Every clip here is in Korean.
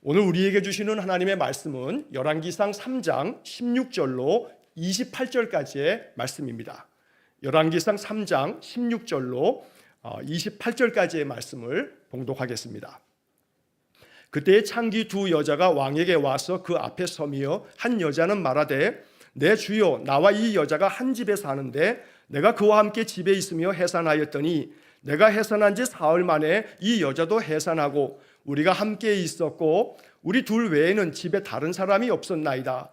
오늘 우리에게 주시는 하나님의 말씀은 열왕기상 3장 16절로 28절까지의 말씀입니다. 열왕기상 3장 16절로 28절까지의 말씀을 봉독하겠습니다. 그때에 창기 두 여자가 왕에게 와서 그 앞에 서며 한 여자는 말하되 내 주여, 나와 이 여자가 한 집에 사는데 내가 그와 함께 집에 있으며 해산하였더니 내가 해산한 지 사흘 만에 이 여자도 해산하고 우리가 함께 있었고 우리 둘 외에는 집에 다른 사람이 없었나이다.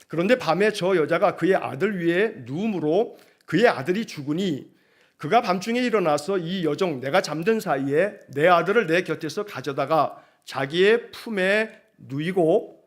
그런데 밤에 저 여자가 그의 아들 위에 누움으로 그의 아들이 죽으니 그가 밤중에 일어나서 이 여종 내가 잠든 사이에 내 아들을 내 곁에서 가져다가 자기의 품에 누이고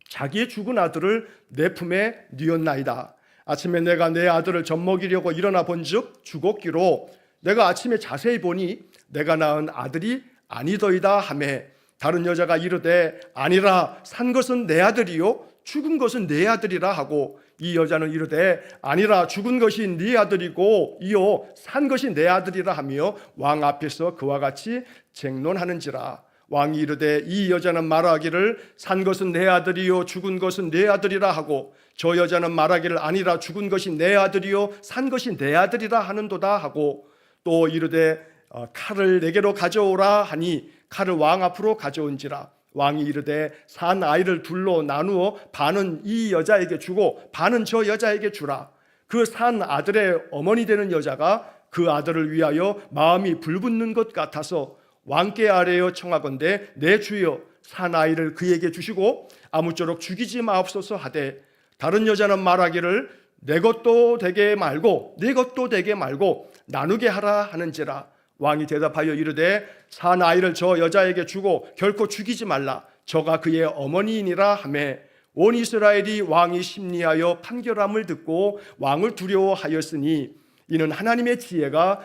자기의 죽은 아들을 내 품에 뉘었나이다. 아침에 내가 내 아들을 젖먹이려고 일어나 본즉 죽었기로 내가 아침에 자세히 보니 내가 낳은 아들이 아니더이다 하매 다른 여자가 이르되 아니라 산 것은 내 아들이요 죽은 것은 내 아들이라 하고 이 여자는 이르되 아니라 죽은 것이 네 아들이고 이요 산 것이 내 아들이라 하며 왕 앞에서 그와 같이 쟁론하는지라. 왕이 이르되 이 여자는 말하기를 산 것은 내 아들이요 죽은 것은 내 아들이라 하고 저 여자는 말하기를 아니라 죽은 것이 내 아들이요 산 것이 내 아들이라 하는도다 하고 또 이르되 칼을 내게로 가져오라 하니 칼을 왕 앞으로 가져온지라. 왕이 이르되 산 아이를 둘로 나누어 반은 이 여자에게 주고 반은 저 여자에게 주라. 그 산 아들의 어머니 되는 여자가 그 아들을 위하여 마음이 불붙는 것 같아서 왕께 아뢰어 청하건대 내 주여 산 아이를 그에게 주시고 아무쪼록 죽이지 마옵소서 하되 다른 여자는 말하기를 내 것도 되게 말고 네 것도 되게 말고 나누게 하라 하는지라. 왕이 대답하여 이르되 산 아이를 저 여자에게 주고 결코 죽이지 말라. 저가 그의 어머니이니라 하매 온 이스라엘이 왕이 심리하여 판결함을 듣고 왕을 두려워하였으니 이는 하나님의 지혜가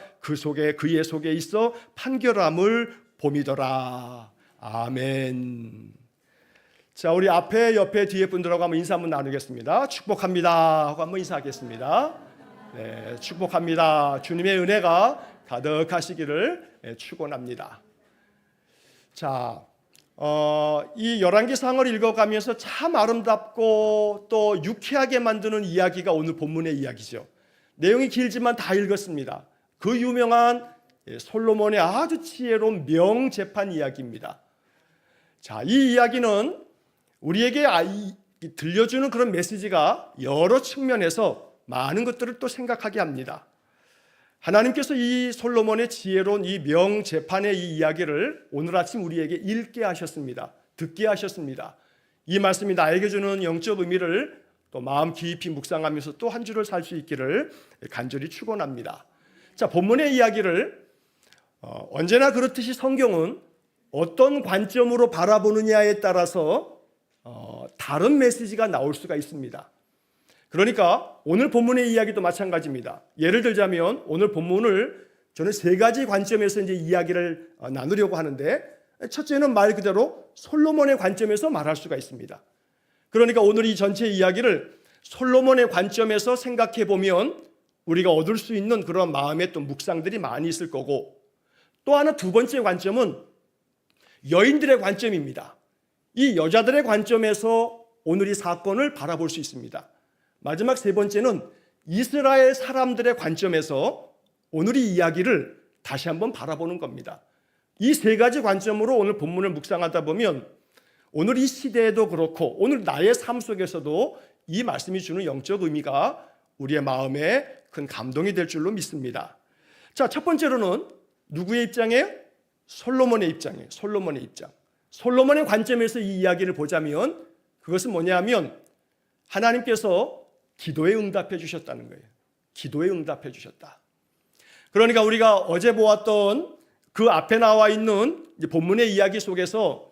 그의 속에 있어 판결함을 봄이더라. 아멘. 자, 우리 앞에 옆에 뒤에 분들하고 한번 인사 한번 나누겠습니다. 축복합니다 하고 한번 인사하겠습니다. 네, 축복합니다. 주님의 은혜가 가득하시기를 축원합니다. 자, 이 열왕기상을 읽어가면서 참 아름답고 또 유쾌하게 만드는 이야기가 오늘 본문의 이야기죠. 내용이 길지만 다 읽었습니다. 그 유명한 솔로몬의 아주 지혜로운 명재판 이야기입니다. 자, 이 이야기는 우리에게 들려주는 그런 메시지가 여러 측면에서 많은 것들을 또 생각하게 합니다. 하나님께서 이 솔로몬의 지혜로운 이 명재판의 이 이야기를 오늘 아침 우리에게 읽게 하셨습니다. 듣게 하셨습니다. 이 말씀이 나에게 주는 영적 의미를 또 마음 깊이 묵상하면서 또 한 주를 살 수 있기를 간절히 축원합니다. 자, 본문의 이야기를 언제나 그렇듯이 성경은 어떤 관점으로 바라보느냐에 따라서 다른 메시지가 나올 수가 있습니다. 그러니까 오늘 본문의 이야기도 마찬가지입니다. 예를 들자면 오늘 본문을 저는 세 가지 관점에서 이제 이야기를 나누려고 하는데 첫째는 말 그대로 솔로몬의 관점에서 말할 수가 있습니다. 그러니까 오늘 이 전체 이야기를 솔로몬의 관점에서 생각해 보면 우리가 얻을 수 있는 그런 마음의 또 묵상들이 많이 있을 거고 또 하나 두 번째 관점은 여인들의 관점입니다. 이 여자들의 관점에서 오늘 이 사건을 바라볼 수 있습니다. 마지막 세 번째는 이스라엘 사람들의 관점에서 오늘 이 이야기를 다시 한번 바라보는 겁니다. 이 세 가지 관점으로 오늘 본문을 묵상하다 보면 오늘 이 시대에도 그렇고 오늘 나의 삶 속에서도 이 말씀이 주는 영적 의미가 우리의 마음에 큰 감동이 될 줄로 믿습니다. 자, 첫 번째로는 누구의 입장이에요? 솔로몬의 입장이에요. 솔로몬의 입장. 솔로몬의 관점에서 이 이야기를 보자면 그것은 뭐냐면 하나님께서 기도에 응답해 주셨다는 거예요. 기도에 응답해 주셨다. 그러니까 우리가 어제 보았던 그 앞에 나와 있는 본문의 이야기 속에서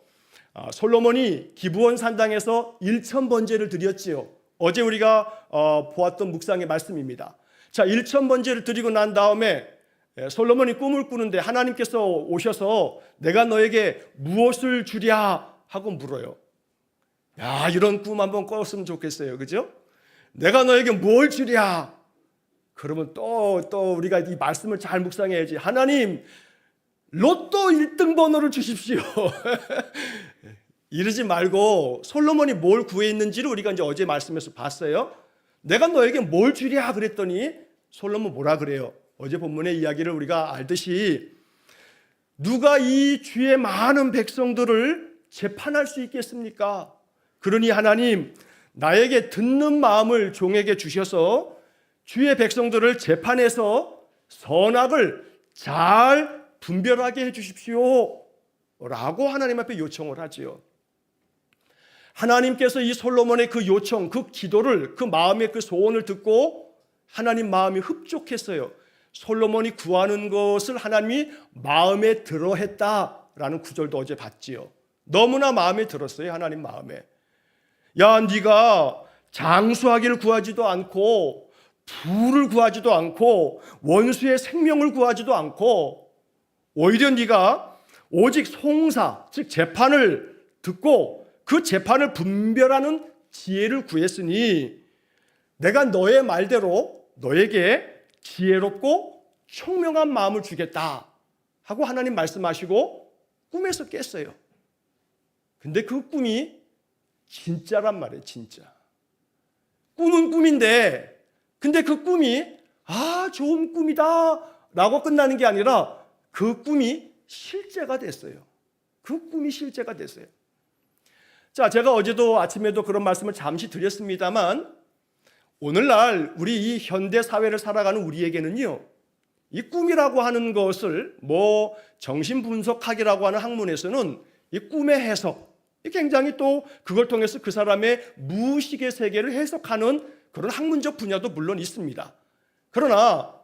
솔로몬이 기브온 산당에서 1000번제를 드렸지요. 어제 우리가 보았던 묵상의 말씀입니다. 자, 1000번제를 드리고 난 다음에 솔로몬이 꿈을 꾸는데 하나님께서 오셔서 내가 너에게 무엇을 주랴 하고 물어요. 야, 이런 꿈 한번 꿨으면 좋겠어요. 그죠? 내가 너에게 뭘 주랴? 그러면 또 우리가 이 말씀을 잘 묵상해야지. 하나님, 로또 1등 번호를 주십시오. 이러지 말고 솔로몬이 뭘 구했는지를 우리가 이제 어제 말씀에서 봤어요. 내가 너에게 뭘 주랴 그랬더니 솔로몬 뭐라 그래요? 어제 본문의 이야기를 우리가 알듯이 누가 이 주의 많은 백성들을 재판할 수 있겠습니까? 그러니 하나님, 나에게 듣는 마음을 종에게 주셔서 주의 백성들을 재판해서 선악을 잘 분별하게 해주십시오 라고 하나님 앞에 요청을 하지요. 하나님께서 이 솔로몬의 그 요청, 그 기도를, 그 마음의 그 소원을 듣고 하나님 마음이 흡족했어요. 솔로몬이 구하는 것을 하나님이 마음에 들어 했다라는 구절도 어제 봤지요. 너무나 마음에 들었어요. 하나님 마음에. 야, 네가 장수하기를 구하지도 않고 부를 구하지도 않고 원수의 생명을 구하지도 않고 오히려 네가 오직 송사, 즉 재판을 듣고 그 재판을 분별하는 지혜를 구했으니 내가 너의 말대로 너에게 지혜롭고 총명한 마음을 주겠다 하고 하나님 말씀하시고 꿈에서 깼어요. 근데 그 꿈이 진짜란 말이에요. 진짜. 꿈은 꿈인데 근데 그 꿈이 좋은 꿈이다 라고 끝나는 게 아니라 그 꿈이 실제가 됐어요. 그 꿈이 실제가 됐어요. 자, 제가 어제도 아침에도 그런 말씀을 잠시 드렸습니다만 오늘날 우리 이 현대 사회를 살아가는 우리에게는요, 이 꿈이라고 하는 것을 정신분석학이라고 하는 학문에서는 이 꿈의 해석, 굉장히 또 그걸 통해서 그 사람의 무의식의 세계를 해석하는 그런 학문적 분야도 물론 있습니다. 그러나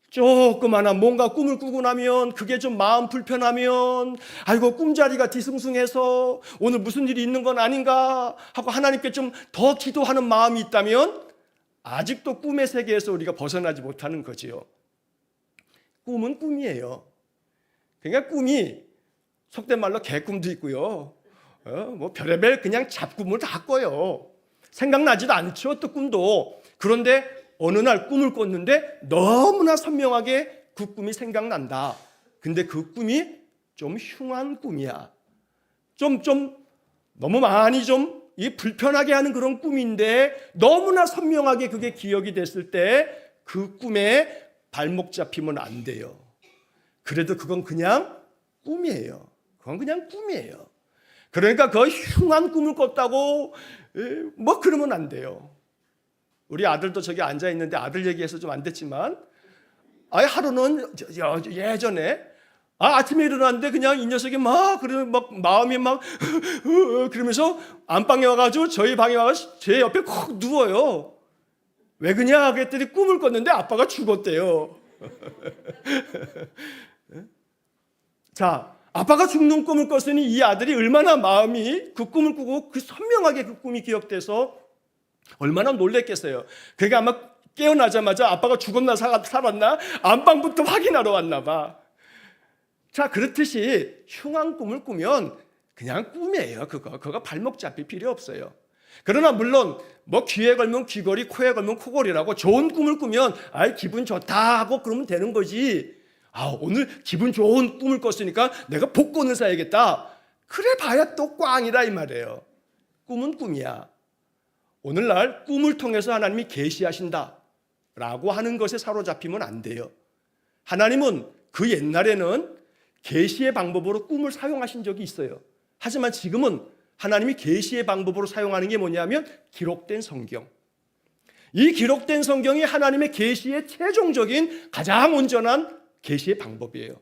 조그마한 뭔가 꿈을 꾸고 나면 그게 좀 마음 불편하면 아이고 꿈자리가 뒤숭숭해서 오늘 무슨 일이 있는 건 아닌가 하고 하나님께 좀 더 기도하는 마음이 있다면 아직도 꿈의 세계에서 우리가 벗어나지 못하는 거지요. 꿈은 꿈이에요. 그러니까 꿈이 속된 말로 개꿈도 있고요. 별의별 그냥 잡꿈을 다 꿔요. 생각나지도 않죠, 또 꿈도. 그런데 어느 날 꿈을 꿨는데 너무나 선명하게 그 꿈이 생각난다. 근데 그 꿈이 좀 흉한 꿈이야. 좀 너무 많이 이 불편하게 하는 그런 꿈인데 너무나 선명하게 그게 기억이 됐을 때 그 꿈에 발목 잡히면 안 돼요. 그래도 그건 그냥 꿈이에요. 그건 그냥 꿈이에요. 그러니까 그 흉한 꿈을 꿨다고 그러면 안 돼요. 우리 아들도 저기 앉아 있는데 아들 얘기해서 좀 안 됐지만 하루는 예전에 아침에 일어났는데 그냥 이 녀석이 마음이 그러면서 안방에 와가지고 저희 방에 와가지고 제 옆에 콕 누워요. 왜 그냐 그랬더니 꿈을 꿨는데 아빠가 죽었대요. 자, 아빠가 죽는 꿈을 꿨으니 이 아들이 얼마나 마음이 그 꿈을 꾸고 그 선명하게 그 꿈이 기억돼서 얼마나 놀랬겠어요. 그러니까 아마 깨어나자마자 아빠가 죽었나 살았나 안방부터 확인하러 왔나 봐. 자, 그렇듯이 흉한 꿈을 꾸면 그냥 꿈이에요. 그거 발목 잡힐 필요 없어요. 그러나 물론 귀에 걸면 귀걸이, 코에 걸면 코걸이라고 좋은 꿈을 꾸면 기분 좋다 하고 그러면 되는 거지. 오늘 기분 좋은 꿈을 꿨으니까 내가 복권을 사야겠다. 그래 봐야 또 꽝이라 이 말이에요. 꿈은 꿈이야. 오늘날 꿈을 통해서 하나님이 계시하신다 라고 하는 것에 사로잡히면 안 돼요. 하나님은 그 옛날에는 계시의 방법으로 꿈을 사용하신 적이 있어요. 하지만 지금은 하나님이 계시의 방법으로 사용하는 게 뭐냐면 기록된 성경. 이 기록된 성경이 하나님의 계시의 최종적인 가장 온전한 계시의 방법이에요.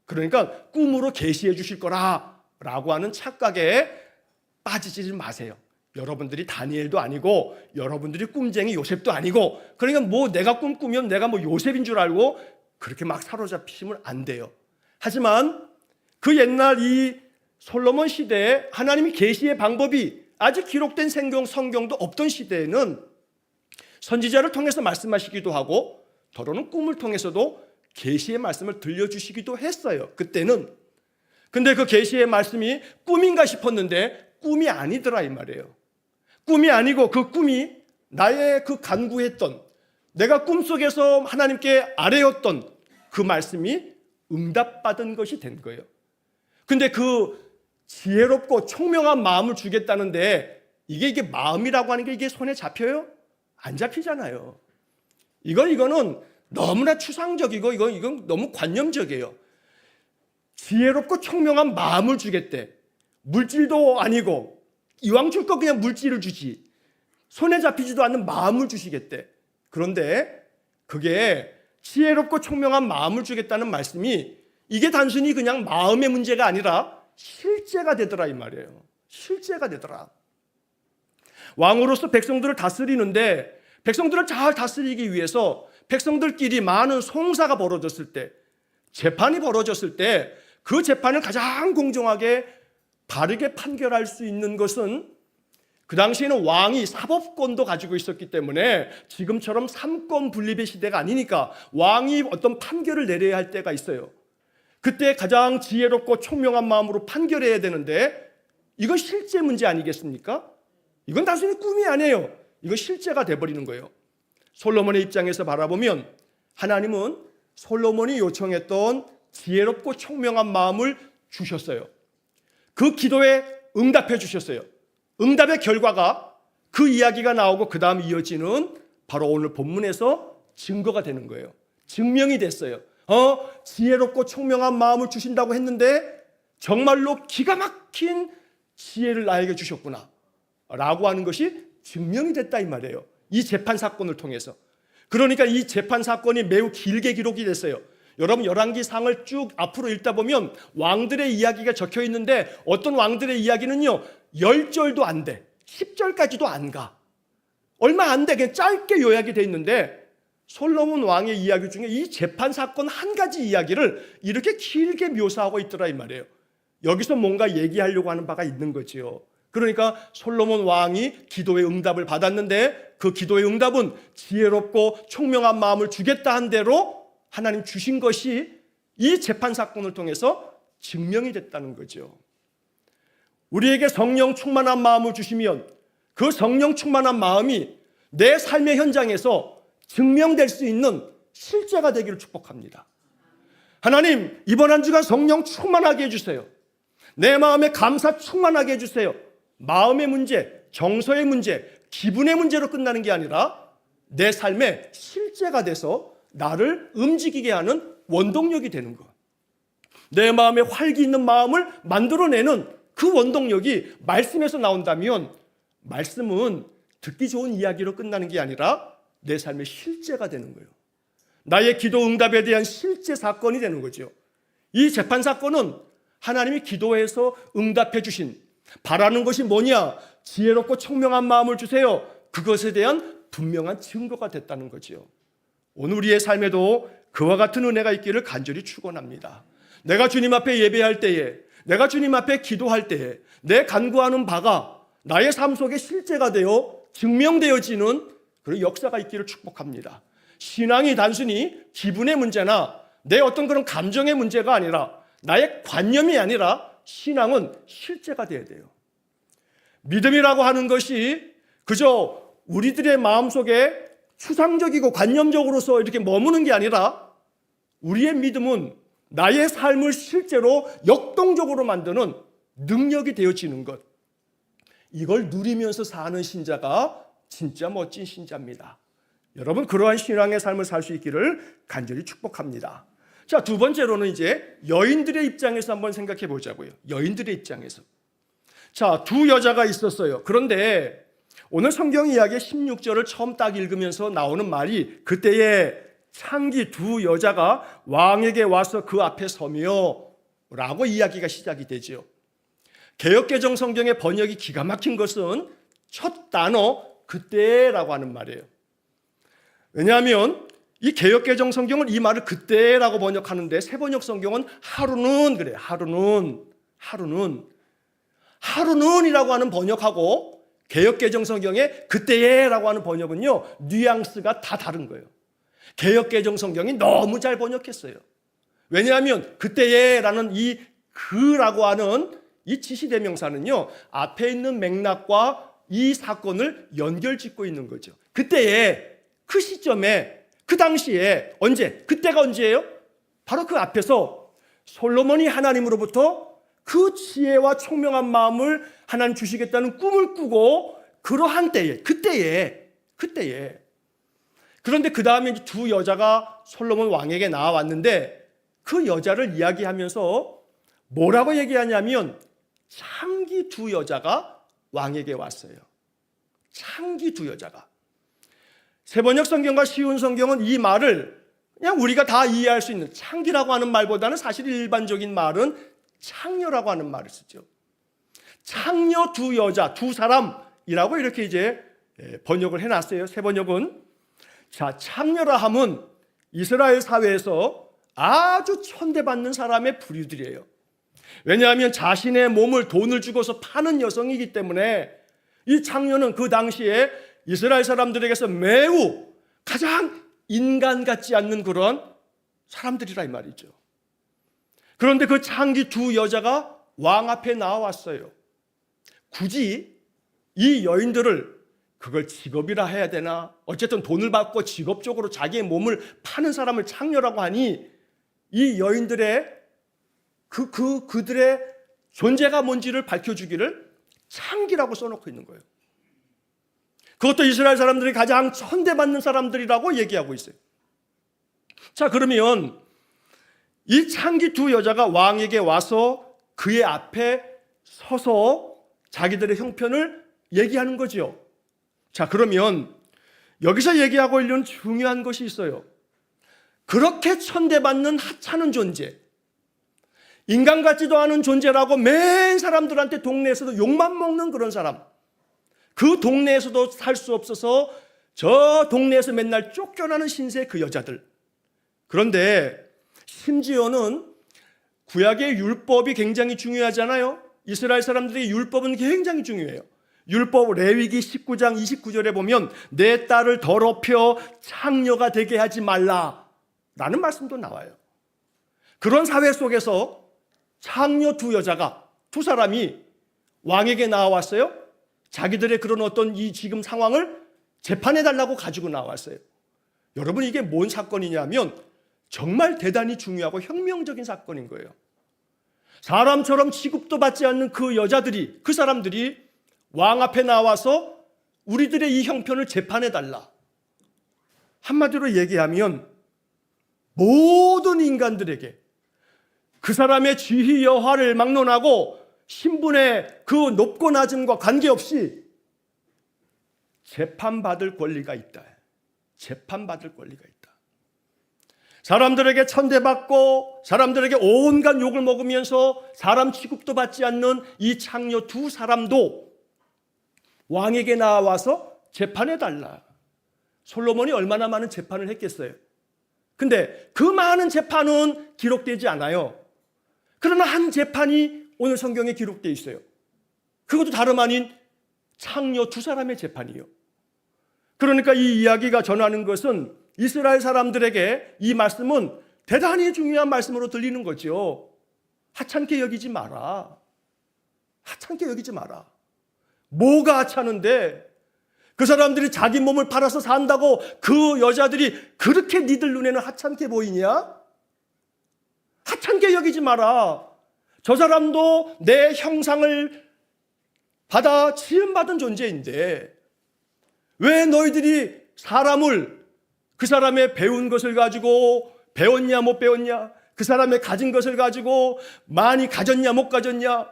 그러니까 꿈으로 계시해 주실 거라고 하는 착각에 빠지지 마세요. 여러분들이 다니엘도 아니고 여러분들이 꿈쟁이 요셉도 아니고 그러니까 내가 꿈 꾸면 내가 요셉인 줄 알고 그렇게 막 사로잡히시면 안 돼요. 하지만 그 옛날 이 솔로몬 시대에 하나님이 계시의 방법이 아직 기록된 성경도 없던 시대에는 선지자를 통해서 말씀하시기도 하고 더러는 꿈을 통해서도 계시의 말씀을 들려주시기도 했어요. 그때는. 근데 그 계시의 말씀이 꿈인가 싶었는데 꿈이 아니더라 이 말이에요. 꿈이 아니고 그 꿈이 나의 그 간구했던 내가 꿈속에서 하나님께 아뢰었던 그 말씀이 응답받은 것이 된 거예요. 근데 그 지혜롭고 총명한 마음을 주겠다는데 이게 마음이라고 하는 게 이게 손에 잡혀요? 안 잡히잖아요. 이거는 너무나 추상적이고 이건 너무 관념적이에요. 지혜롭고 총명한 마음을 주겠대. 물질도 아니고 이왕 줄 거 그냥 물질을 주지. 손에 잡히지도 않는 마음을 주시겠대. 그런데 그게 지혜롭고 총명한 마음을 주겠다는 말씀이 이게 단순히 그냥 마음의 문제가 아니라 실제가 되더라 이 말이에요. 실제가 되더라. 왕으로서 백성들을 다스리는데 백성들을 잘 다스리기 위해서 백성들끼리 많은 송사가 벌어졌을 때, 재판이 벌어졌을 때 그 재판을 가장 공정하게 바르게 판결할 수 있는 것은 그 당시에는 왕이 사법권도 가지고 있었기 때문에 지금처럼 삼권 분립의 시대가 아니니까 왕이 어떤 판결을 내려야 할 때가 있어요. 그때 가장 지혜롭고 총명한 마음으로 판결해야 되는데 이건 실제 문제 아니겠습니까? 이건 단순히 꿈이 아니에요. 이거 실제가 돼버리는 거예요. 솔로몬의 입장에서 바라보면 하나님은 솔로몬이 요청했던 지혜롭고 총명한 마음을 주셨어요. 그 기도에 응답해 주셨어요. 응답의 결과가 그 이야기가 나오고 그 다음 이어지는 바로 오늘 본문에서 증거가 되는 거예요. 증명이 됐어요. 지혜롭고 총명한 마음을 주신다고 했는데 정말로 기가 막힌 지혜를 나에게 주셨구나 라고 하는 것이 증명이 됐다 이 말이에요. 이 재판 사건을 통해서. 그러니까 이 재판 사건이 매우 길게 기록이 됐어요. 여러분 열왕기상을 쭉 앞으로 읽다 보면 왕들의 이야기가 적혀 있는데 어떤 왕들의 이야기는요 10절도 안 돼. 10절까지도 안 가. 얼마 안 돼. 그냥 짧게 요약이 돼 있는데 솔로몬 왕의 이야기 중에 이 재판 사건 한 가지 이야기를 이렇게 길게 묘사하고 있더라 이 말이에요. 여기서 뭔가 얘기하려고 하는 바가 있는 거지요. 그러니까 솔로몬 왕이 기도의 응답을 받았는데 그 기도의 응답은 지혜롭고 총명한 마음을 주겠다 한 대로 하나님 주신 것이 이 재판 사건을 통해서 증명이 됐다는 거죠. 우리에게 성령 충만한 마음을 주시면 그 성령 충만한 마음이 내 삶의 현장에서 증명될 수 있는 실제가 되기를 축복합니다. 하나님 이번 한 주간 성령 충만하게 해주세요. 내 마음에 감사 충만하게 해주세요. 마음의 문제, 정서의 문제, 기분의 문제로 끝나는 게 아니라 내 삶의 실제가 돼서 나를 움직이게 하는 원동력이 되는 것. 내 마음에 활기 있는 마음을 만들어내는 그 원동력이 말씀에서 나온다면 말씀은 듣기 좋은 이야기로 끝나는 게 아니라 내 삶의 실제가 되는 거예요. 나의 기도 응답에 대한 실제 사건이 되는 거죠. 이 재판 사건은 하나님이 기도해서 응답해 주신 바라는 것이 뭐냐? 지혜롭고 총명한 마음을 주세요. 그것에 대한 분명한 증거가 됐다는 거죠. 오늘 우리의 삶에도 그와 같은 은혜가 있기를 간절히 축원합니다. 내가 주님 앞에 예배할 때에, 내가 주님 앞에 기도할 때에 내 간구하는 바가 나의 삶 속에 실제가 되어 증명되어지는 그런 역사가 있기를 축복합니다. 신앙이 단순히 기분의 문제나 내 어떤 그런 감정의 문제가 아니라 나의 관념이 아니라 신앙은 실제가 돼야 돼요. 믿음이라고 하는 것이 그저 우리들의 마음속에 추상적이고 관념적으로서 이렇게 머무는 게 아니라 우리의 믿음은 나의 삶을 실제로 역동적으로 만드는 능력이 되어지는 것. 이걸 누리면서 사는 신자가 진짜 멋진 신자입니다. 여러분 그러한 신앙의 삶을 살 수 있기를 간절히 축복합니다. 자, 두 번째로는 이제 여인들의 입장에서 한번 생각해 보자고요. 여인들의 입장에서. 자, 두 여자가 있었어요. 그런데 오늘 성경 이야기 16절을 처음 딱 읽으면서 나오는 말이 그때에 창기 두 여자가 왕에게 와서 그 앞에 서며 라고 이야기가 시작이 되죠. 개역개정 성경의 번역이 기가 막힌 것은 첫 단어 그때라고 하는 말이에요. 왜냐하면 이 개역개정 성경은 이 말을 그때라고 번역하는데 새번역 성경은 하루는 그래요. 하루는이라고 하는 번역하고 개역개정 성경의 그때에라고 하는 번역은요 뉘앙스가 다 다른 거예요. 개역개정 성경이 너무 잘 번역했어요. 왜냐하면 그때에라는 이 그라고 하는 이 지시대명사는요 앞에 있는 맥락과 이 사건을 연결짓고 있는 거죠. 그때에 그 시점에 그 당시에 언제? 그때가 언제예요? 바로 그 앞에서 솔로몬이 하나님으로부터 그 지혜와 총명한 마음을 하나님 주시겠다는 꿈을 꾸고 그러한 때에 그때에 그런데 그 다음에 두 여자가 솔로몬 왕에게 나와왔는데 그 여자를 이야기하면서 뭐라고 얘기하냐면 창기 두 여자가 왕에게 왔어요. 창기 두 여자가. 세번역 성경과 쉬운 성경은 이 말을 그냥 우리가 다 이해할 수 있는 창기라고 하는 말보다는 사실 일반적인 말은 창녀라고 하는 말을 쓰죠. 창녀 두 여자, 두 사람이라고 이렇게 이제 번역을 해놨어요. 세번역은. 자, 창녀라 함은 이스라엘 사회에서 아주 천대받는 사람의 부류들이에요. 왜냐하면 자신의 몸을 돈을 주고서 파는 여성이기 때문에 이 창녀는 그 당시에 이스라엘 사람들에게서 매우 가장 인간 같지 않는 그런 사람들이라 이 말이죠. 그런데 그 창기 두 여자가 왕 앞에 나왔어요. 굳이 이 여인들을 그걸 직업이라 해야 되나? 어쨌든 돈을 받고 직업적으로 자기의 몸을 파는 사람을 창녀라고 하니 이 여인들의 그들의 존재가 뭔지를 밝혀주기를 창기라고 써놓고 있는 거예요. 그것도 이스라엘 사람들이 가장 천대받는 사람들이라고 얘기하고 있어요. 자, 그러면 이 창기 두 여자가 왕에게 와서 그의 앞에 서서 자기들의 형편을 얘기하는 거죠. 자, 그러면 여기서 얘기하고 있는 중요한 것이 있어요. 그렇게 천대받는 하찮은 존재, 인간 같지도 않은 존재라고 맨 사람들한테 동네에서도 욕만 먹는 그런 사람, 그 동네에서도 살 수 없어서 저 동네에서 맨날 쫓겨나는 신세 그 여자들. 그런데 심지어는 구약의 율법이 굉장히 중요하잖아요. 이스라엘 사람들의 율법은 굉장히 중요해요. 율법 레위기 19장 29절에 보면 내 딸을 더럽혀 창녀가 되게 하지 말라 라는 말씀도 나와요. 그런 사회 속에서 창녀 두 여자가, 두 사람이 왕에게 나와왔어요. 자기들의 그런 어떤 이 지금 상황을 재판해달라고 가지고 나왔어요. 여러분, 이게 뭔 사건이냐면 정말 대단히 중요하고 혁명적인 사건인 거예요. 사람처럼 취급도 받지 않는 그 여자들이, 그 사람들이 왕 앞에 나와서 우리들의 이 형편을 재판해달라. 한마디로 얘기하면 모든 인간들에게 그 사람의 지위 여하를 막론하고 신분의 그 높고 낮음과 관계없이 재판받을 권리가 있다. 재판받을 권리가 있다. 사람들에게 천대받고 사람들에게 온갖 욕을 먹으면서 사람 취급도 받지 않는 이 창녀 두 사람도 왕에게 나와서 재판해달라. 솔로몬이 얼마나 많은 재판을 했겠어요. 근데 그 많은 재판은 기록되지 않아요. 그러나 한 재판이 오늘 성경에 기록되어 있어요. 그것도 다름 아닌 창녀 두 사람의 재판이에요. 그러니까 이 이야기가 전하는 것은 이스라엘 사람들에게 이 말씀은 대단히 중요한 말씀으로 들리는 거죠. 하찮게 여기지 마라. 하찮게 여기지 마라. 뭐가 하찮은데 그 사람들이 자기 몸을 팔아서 산다고 그 여자들이 그렇게 니들 눈에는 하찮게 보이냐? 하찮게 여기지 마라. 저 사람도 내 형상을 받아 지음받은 존재인데 왜 너희들이 사람을 그 사람의 배운 것을 가지고 배웠냐 못 배웠냐, 그 사람의 가진 것을 가지고 많이 가졌냐 못 가졌냐,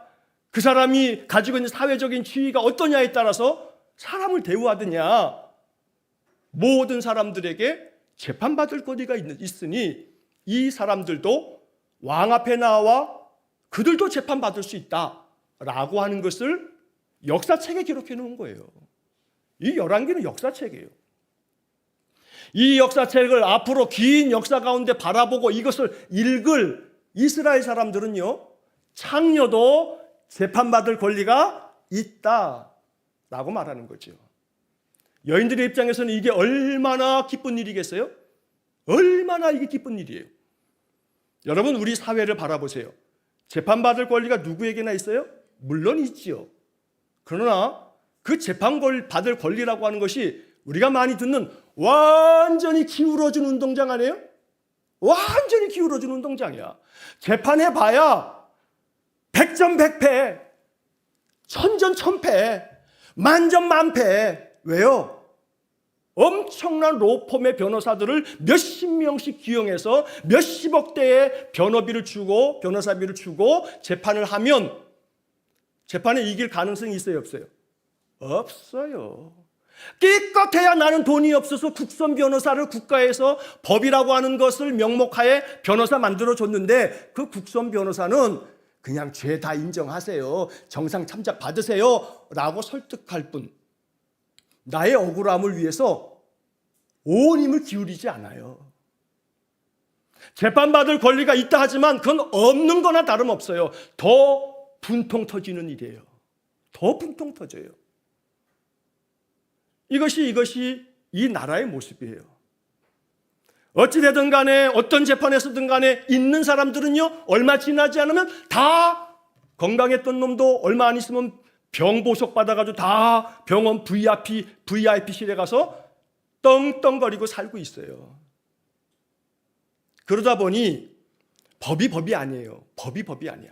그 사람이 가지고 있는 사회적인 지위가 어떠냐에 따라서 사람을 대우하느냐. 모든 사람들에게 재판받을 권리가 있으니 이 사람들도 왕 앞에 나와 그들도 재판받을 수 있다라고 하는 것을 역사책에 기록해 놓은 거예요. 이 열왕기는 역사책이에요. 이 역사책을 앞으로 긴 역사 가운데 바라보고 이것을 읽을 이스라엘 사람들은요, 창녀도 재판받을 권리가 있다라고 말하는 거죠. 여인들의 입장에서는 이게 얼마나 기쁜 일이겠어요? 얼마나 이게 기쁜 일이에요. 여러분, 우리 사회를 바라보세요. 재판받을 권리가 누구에게나 있어요? 물론 있지요. 그러나 그 재판받을 권리라고 하는 것이 우리가 많이 듣는 완전히 기울어진 운동장 아니에요? 완전히 기울어진 운동장이야. 재판해봐야 백전백패, 천전천패, 만전만패. 왜요? 엄청난 로펌의 변호사들을 몇십 명씩 기용해서 몇십억 대의 변호비를 주고 변호사비를 주고 재판을 하면 재판에 이길 가능성이 있어요, 없어요? 없어요. 기껏해야 나는 돈이 없어서 국선 변호사를 국가에서 법이라고 하는 것을 명목하에 변호사 만들어줬는데 그 국선 변호사는 그냥 죄 다 인정하세요, 정상 참작 받으세요 라고 설득할 뿐 나의 억울함을 위해서 온 힘을 기울이지 않아요. 재판받을 권리가 있다 하지만 그건 없는 거나 다름없어요. 더 분통 터지는 일이에요. 더 분통 터져요. 이것이 이 나라의 모습이에요. 어찌되든 간에 어떤 재판에서든 간에 있는 사람들은요, 얼마 지나지 않으면 다 건강했던 놈도 얼마 안 있으면 병 보석 받아가지고 다 병원 VIP실에 가서 떵떵거리고 살고 있어요. 그러다 보니 법이 아니에요. 법이 아니야.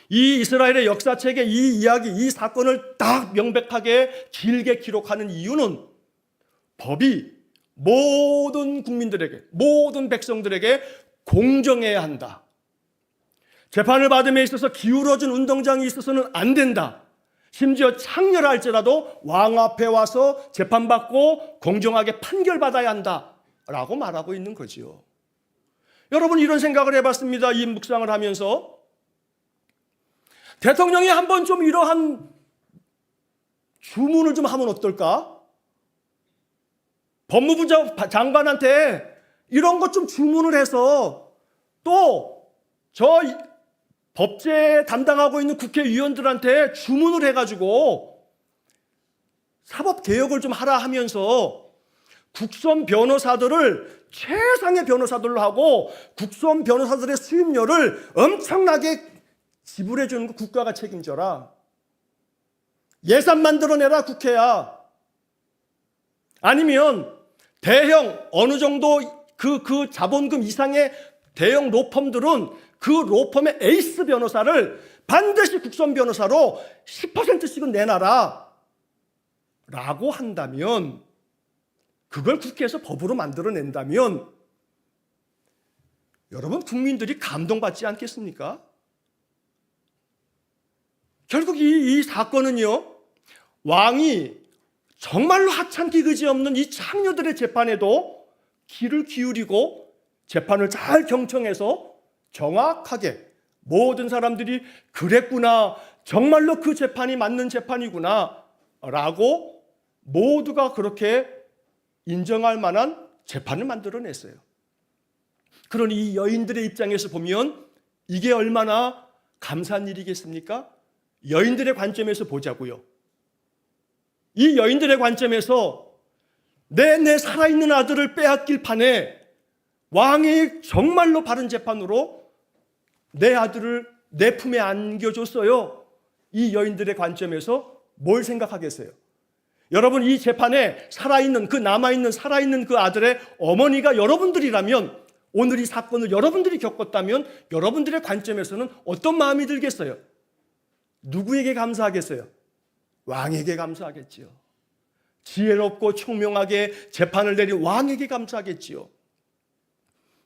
이 이스라엘의 역사책에 이 이야기, 이 사건을 딱 명백하게 길게 기록하는 이유는 법이 모든 국민들에게, 모든 백성들에게 공정해야 한다. 재판을 받음에 있어서 기울어진 운동장이 있어서는 안 된다. 심지어 창렬할지라도 왕 앞에 와서 재판받고 공정하게 판결받아야 한다라고 말하고 있는 거지요. 여러분, 이런 생각을 해봤습니다. 이 묵상을 하면서 대통령이 한번 좀 이러한 주문을 좀 하면 어떨까? 법무부 장관한테 이런 것 좀 주문을 해서 또 저 법제 담당하고 있는 국회의원들한테 주문을 해가지고 사법개혁을 좀 하라 하면서 국선 변호사들을 최상의 변호사들로 하고 국선 변호사들의 수임료를 엄청나게 지불해 주는 거 국가가 책임져라. 예산 만들어내라, 국회야. 아니면 대형 어느 정도 그 자본금 이상의 대형 로펌들은 그 로펌의 에이스 변호사를 반드시 국선 변호사로 10%씩은 내놔라 라고 한다면, 그걸 국회에서 법으로 만들어낸다면 여러분, 국민들이 감동받지 않겠습니까? 결국 이 사건은요, 왕이 정말로 하찮기 그지없는 이 창녀들의 재판에도 귀를 기울이고 재판을 잘 경청해서 정확하게 모든 사람들이 그랬구나, 정말로 그 재판이 맞는 재판이구나 라고 모두가 그렇게 인정할 만한 재판을 만들어냈어요. 그러니 이 여인들의 입장에서 보면 이게 얼마나 감사한 일이겠습니까? 여인들의 관점에서 보자고요. 이 여인들의 관점에서 내 살아있는 아들을 빼앗길 판에 왕이 정말로 바른 재판으로 내 아들을 내 품에 안겨줬어요. 이 여인들의 관점에서 뭘 생각하겠어요? 여러분, 이 재판에 남아있는 살아있는 그 아들의 어머니가 여러분들이라면, 오늘 이 사건을 여러분들이 겪었다면 여러분들의 관점에서는 어떤 마음이 들겠어요? 누구에게 감사하겠어요? 왕에게 감사하겠지요. 지혜롭고 총명하게 재판을 내린 왕에게 감사하겠지요.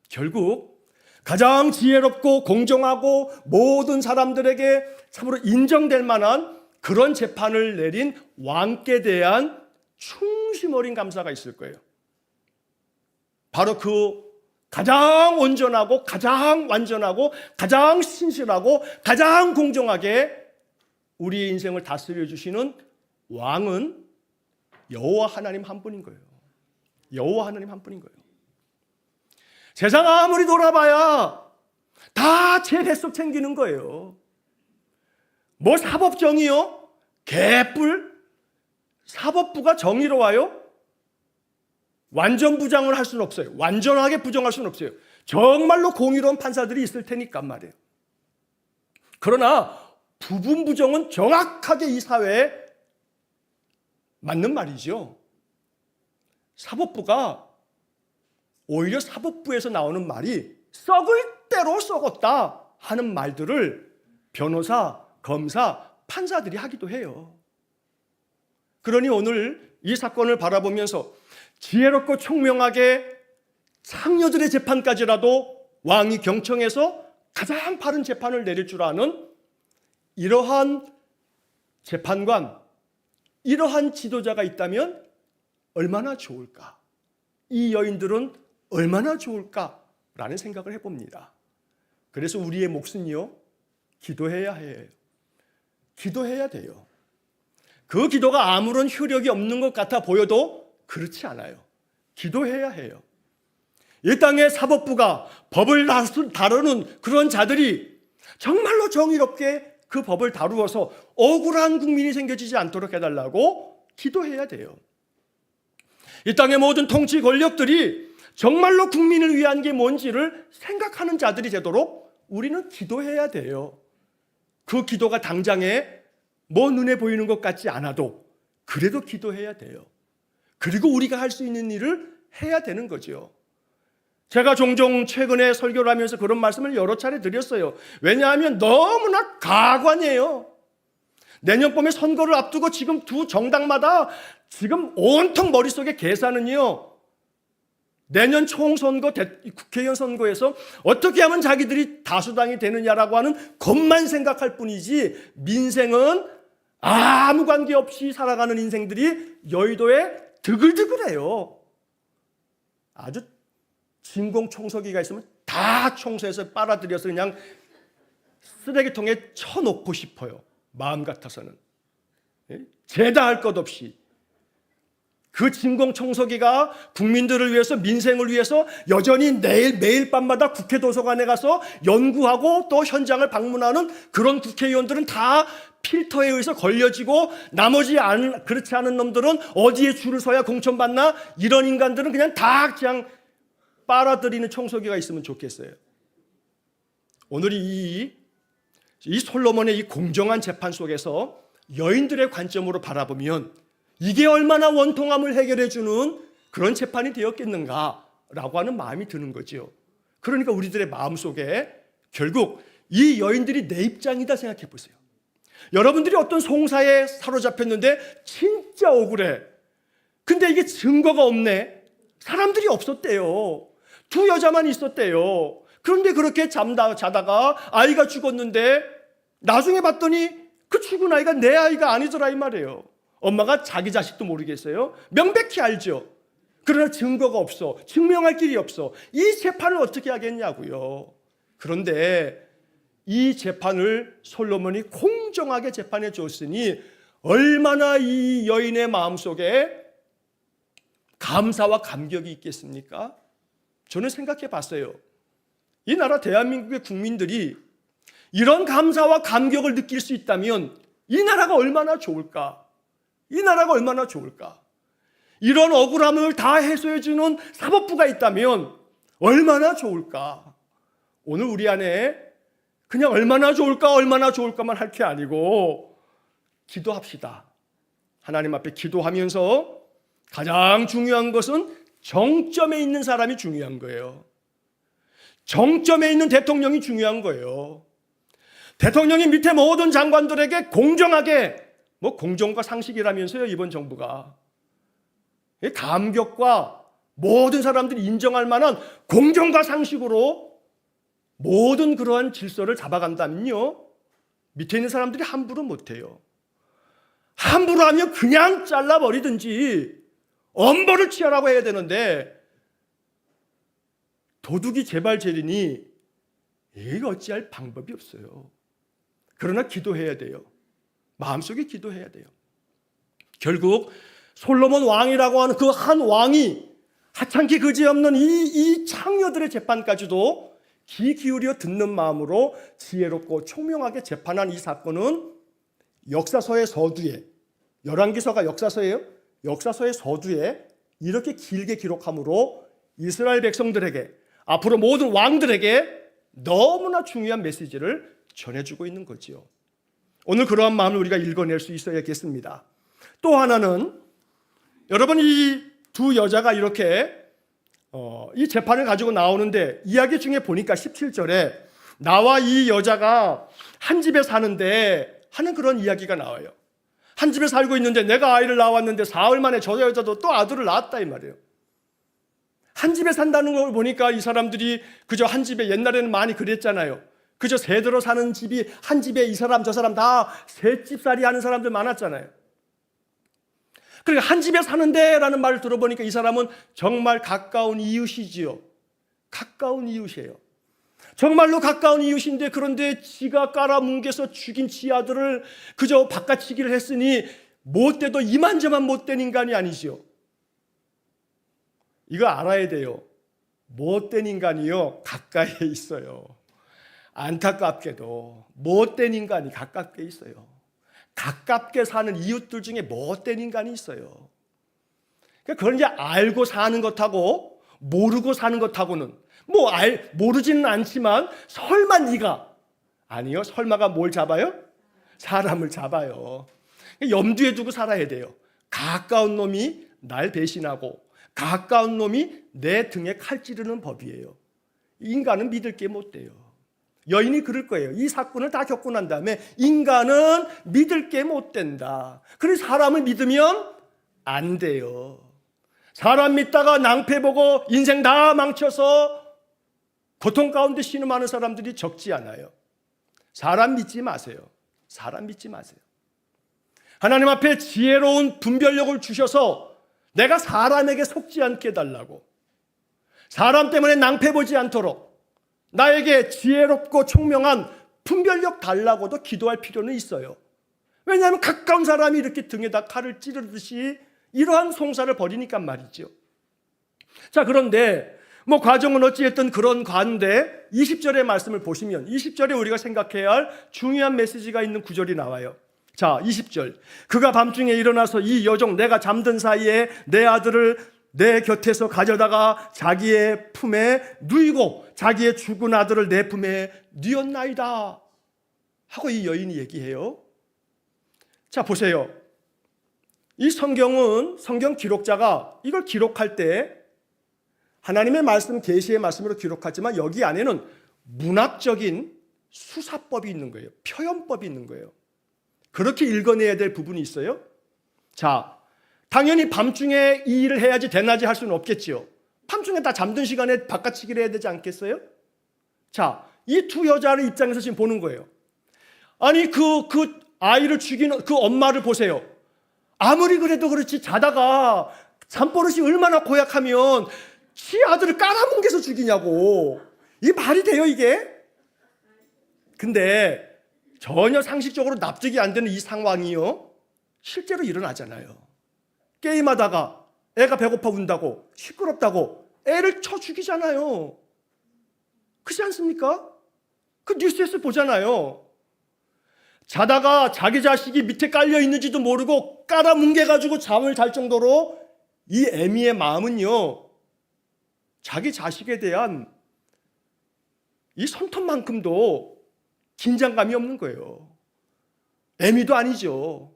결국 가장 지혜롭고 공정하고 모든 사람들에게 참으로 인정될 만한 그런 재판을 내린 왕께 대한 충심 어린 감사가 있을 거예요. 바로 그 가장 온전하고 가장 완전하고 가장 신실하고 가장 공정하게 우리의 인생을 다스려 주시는 왕은 여호와 하나님 한 분인 거예요. 여호와 하나님 한 분인 거예요. 세상 아무리 돌아봐야 다 제 뱃속 챙기는 거예요. 뭐 사법정의요? 개뿔? 사법부가 정의로워요? 완전 부정을 할 수는 없어요. 완전하게 부정할 수는 없어요. 정말로 공의로운 판사들이 있을 테니까 말이에요. 그러나 부분 부정은 정확하게 이 사회에 맞는 말이죠. 사법부가 오히려 사법부에서 나오는 말이 썩을 대로 썩었다 하는 말들을 변호사, 검사, 판사들이 하기도 해요. 그러니 오늘 이 사건을 바라보면서 지혜롭고 총명하게 창녀들의 재판까지라도 왕이 경청해서 가장 바른 재판을 내릴 줄 아는 이러한 재판관, 이러한 지도자가 있다면 얼마나 좋을까? 이 여인들은 얼마나 좋을까라는 생각을 해봅니다. 그래서 우리의 몫은요, 기도해야 해요. 기도해야 돼요. 그 기도가 아무런 효력이 없는 것 같아 보여도 그렇지 않아요. 기도해야 해요. 이 땅의 사법부가 법을 다루는 그런 자들이 정말로 정의롭게 그 법을 다루어서 억울한 국민이 생겨지지 않도록 해달라고 기도해야 돼요. 이 땅의 모든 통치 권력들이 정말로 국민을 위한 게 뭔지를 생각하는 자들이 되도록 우리는 기도해야 돼요. 그 기도가 당장에 뭐 눈에 보이는 것 같지 않아도 그래도 기도해야 돼요. 그리고 우리가 할 수 있는 일을 해야 되는 거죠. 제가 종종 최근에 설교를 하면서 그런 말씀을 여러 차례 드렸어요. 왜냐하면 너무나 가관이에요. 내년 봄에 선거를 앞두고 지금 두 정당마다 지금 온통 머릿속에 계산은요, 내년 총선거, 국회의원 선거에서 어떻게 하면 자기들이 다수당이 되느냐라고 하는 것만 생각할 뿐이지 민생은 아무 관계없이 살아가는 인생들이 여의도에 드글드글해요. 아주 진공청소기가 있으면 다 청소해서 빨아들여서 그냥 쓰레기통에 쳐놓고 싶어요. 마음 같아서는. 죄다 할 것 없이. 그 진공청소기가 국민들을 위해서, 민생을 위해서 여전히 매일 밤마다 국회 도서관에 가서 연구하고 또 현장을 방문하는 그런 국회의원들은 다 필터에 의해서 걸려지고, 나머지 그렇지 않은 놈들은 어디에 줄을 서야 공천받나, 이런 인간들은 그냥 다 그냥 빨아들이는 청소기가 있으면 좋겠어요. 오늘 이 솔로몬의 이 공정한 재판 속에서 여인들의 관점으로 바라보면 이게 얼마나 원통함을 해결해 주는 그런 재판이 되었겠는가라고 하는 마음이 드는 거죠. 그러니까 우리들의 마음속에 결국 이 여인들이 내 입장이다 생각해 보세요. 여러분들이 어떤 송사에 사로잡혔는데 진짜 억울해. 근데 이게 증거가 없네. 사람들이 없었대요. 두 여자만 있었대요. 그런데 그렇게 자다가 아이가 죽었는데 나중에 봤더니 그 죽은 아이가 내 아이가 아니더라 이 말이에요. 엄마가 자기 자식도 모르겠어요. 명백히 알죠. 그러나 증거가 없어. 증명할 길이 없어. 이 재판을 어떻게 하겠냐고요. 그런데 이 재판을 솔로몬이 공정하게 재판해 줬으니 얼마나 이 여인의 마음속에 감사와 감격이 있겠습니까? 저는 생각해 봤어요. 이 나라 대한민국의 국민들이 이런 감사와 감격을 느낄 수 있다면 이 나라가 얼마나 좋을까? 이 나라가 얼마나 좋을까? 이런 억울함을 다 해소해 주는 사법부가 있다면 얼마나 좋을까? 오늘 우리 안에 그냥 얼마나 좋을까만 할 게 아니고 기도합시다. 하나님 앞에 기도하면서 가장 중요한 것은 정점에 있는 사람이 중요한 거예요. 정점에 있는 대통령이 중요한 거예요. 대통령이 밑에 모든 장관들에게 공정하게, 공정과 상식이라면서요, 이번 정부가. 감격과 모든 사람들이 인정할 만한 공정과 상식으로 모든 그러한 질서를 잡아간다면요, 밑에 있는 사람들이 함부로 못해요. 함부로 하면 그냥 잘라버리든지 엄벌을 취하라고 해야 되는데 도둑이 제발제리니 이게 어찌할 방법이 없어요. 그러나 기도해야 돼요. 마음속에 기도해야 돼요. 결국 솔로몬 왕이라고 하는 그 한 왕이 하찮게 그지없는 이 창녀들의 재판까지도 귀 기울여 듣는 마음으로 지혜롭고 총명하게 재판한 이 사건은 역사서의 서두에, 열왕기서가 역사서예요. 역사서의 서두에 이렇게 길게 기록함으로 이스라엘 백성들에게, 앞으로 모든 왕들에게 너무나 중요한 메시지를 전해주고 있는 거지요. 오늘 그러한 마음을 우리가 읽어낼 수 있어야겠습니다. 또 하나는, 여러분, 이 두 여자가 이렇게 이 재판을 가지고 나오는데 이야기 중에 보니까 17절에 나와 이 여자가 한 집에 사는데 하는 그런 이야기가 나와요. 한 집에 살고 있는데 내가 아이를 낳았는데 사흘 만에 저 여자도 또 아들을 낳았다 이 말이에요. 한 집에 산다는 걸 보니까 이 사람들이 그저 한 집에, 옛날에는 많이 그랬잖아요. 그저 세대로 사는 집이 한 집에 이 사람 저 사람 다 세 집살이 하는 사람들 많았잖아요. 그러니까 한 집에 사는데 라는 말을 들어보니까 이 사람은 정말 가까운 이웃이지요. 가까운 이웃이에요. 정말로 가까운 이웃인데, 그런데 지가 깔아뭉개서 죽인 지 아들을 그저 바꿔치기를 했으니 못돼도 이만저만 못된 인간이 아니지요. 이거 알아야 돼요. 못된 인간이요 가까이에 있어요. 안타깝게도 못된 인간이 가깝게 있어요. 가깝게 사는 이웃들 중에 못된 인간이 있어요. 그걸 이제 알고 사는 것하고 모르고 사는 것하고는 모르지는 않지만 설마 네가, 아니요, 설마가 뭘 잡아요? 사람을 잡아요. 염두에 두고 살아야 돼요. 가까운 놈이 날 배신하고 가까운 놈이 내 등에 칼 찌르는 법이에요. 인간은 믿을 게 못 돼요. 여인이 그럴 거예요. 이 사건을 다 겪고 난 다음에 인간은 믿을 게 못 된다. 그래서 사람을 믿으면 안 돼요. 사람 믿다가 낭패 보고 인생 다 망쳐서 고통 가운데 신음하는 사람들이 적지 않아요. 사람 믿지 마세요. 사람 믿지 마세요. 하나님 앞에 지혜로운 분별력을 주셔서 내가 사람에게 속지 않게 해달라고, 사람 때문에 낭패 보지 않도록 나에게 지혜롭고 총명한 분별력 달라고도 기도할 필요는 있어요. 왜냐하면 가까운 사람이 이렇게 등에다 칼을 찌르듯이 이러한 송사를 벌이니까 말이죠. 자, 그런데 과정은 어찌했든 그런 가운데 20절의 말씀을 보시면 20절에 우리가 생각해야 할 중요한 메시지가 있는 구절이 나와요. 자, 20절. 그가 밤중에 일어나서 이 여종, 내가 잠든 사이에 내 아들을 내 곁에서 가져다가 자기의 품에 누이고 자기의 죽은 아들을 내 품에 뉘었나이다 하고 이 여인이 얘기해요. 자, 보세요. 이 성경은, 성경 기록자가 이걸 기록할 때 하나님의 말씀, 계시의 말씀으로 기록하지만 여기 안에는 문학적인 수사법이 있는 거예요. 표현법이 있는 거예요. 그렇게 읽어내야 될 부분이 있어요. 자, 당연히 밤중에 이 일을 해야지 대낮에 할 수는 없겠지요. 밤중에 다 잠든 시간에 바깥치기를 해야 되지 않겠어요? 자, 이 두 여자의 입장에서 지금 보는 거예요. 아니, 그 아이를 죽이는 그 엄마를 보세요. 아무리 그래도 그렇지 자다가 잠버릇이 얼마나 고약하면 지 아들을 깔아뭉개서 죽이냐고. 이게 말이 돼요, 이게? 근데 전혀 상식적으로 납득이 안 되는 이 상황이요, 실제로 일어나잖아요. 게임하다가 애가 배고파 운다고, 시끄럽다고 애를 쳐 죽이잖아요. 그렇지 않습니까? 그 뉴스에서 보잖아요. 자다가 자기 자식이 밑에 깔려 있는지도 모르고 깔아뭉개가지고 잠을 잘 정도로 이 애미의 마음은요, 자기 자식에 대한 이 손톱만큼도 긴장감이 없는 거예요. 애미도 아니죠.